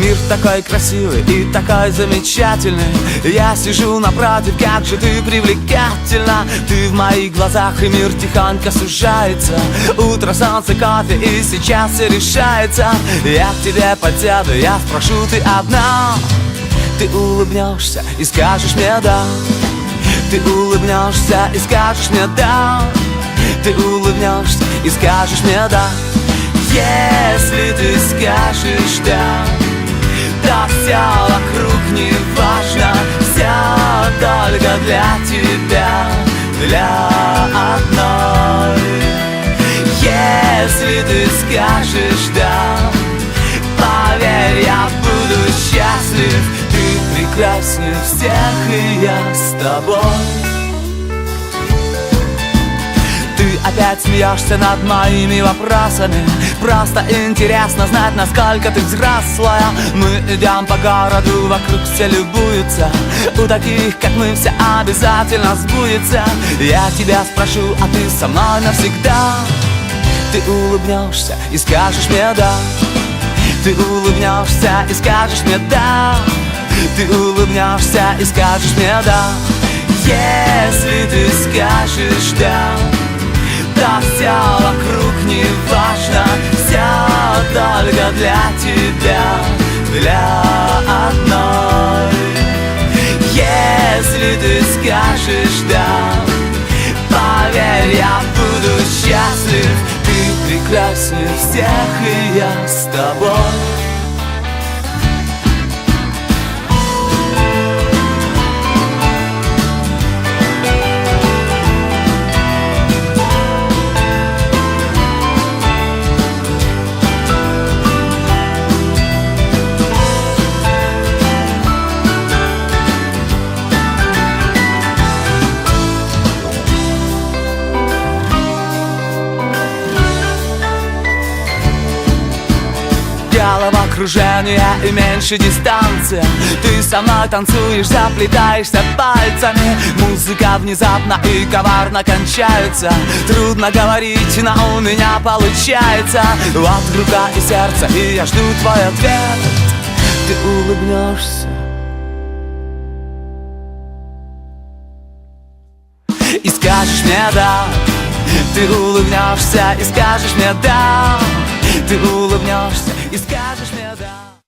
Мир такой красивый и такой замечательный. Я сижу напротив, как же ты привлекательна. Ты в моих глазах, и мир тихонько сужается. Утро, солнце, кофе, и сейчас все решается. Я к тебе подсяду, я спрошу, ты одна. Ты улыбнешься и скажешь мне да. Ты улыбнешься и скажешь мне да. Ты улыбнешься и скажешь мне да. Если ты скажешь да, то все вокруг не важно. Все только для тебя, для одной. Если ты скажешь да, поверь, я буду счастлив. Ты прекраснее всех, и я с тобой. Ты опять смеешься над моими вопросами. Просто интересно знать, насколько ты взрослая. Мы идем по городу, вокруг все любуются. У таких, как мы, все обязательно сбудется. Я тебя спрошу, а ты со мной навсегда. Ты улыбнешься и скажешь мне да. Ты улыбнешься и скажешь мне да. Ты улыбнешься и скажешь мне да. Если ты скажешь да, то все вокруг не важно. Все только для тебя, для одной. Если ты скажешь да, поверь, я буду счастлив. Ты прекраснее всех, и я с тобой. Головокружение и меньше дистанция. Ты со мной танцуешь, заплетаешься пальцами. Музыка внезапно и коварно кончается. Трудно говорить, но у меня получается. Вот рука и сердце, и я жду твой ответ. Ты улыбнешься и скажешь мне да. Ты улыбнешься и скажешь мне да. Ты улыбнешься и скажешь мне да.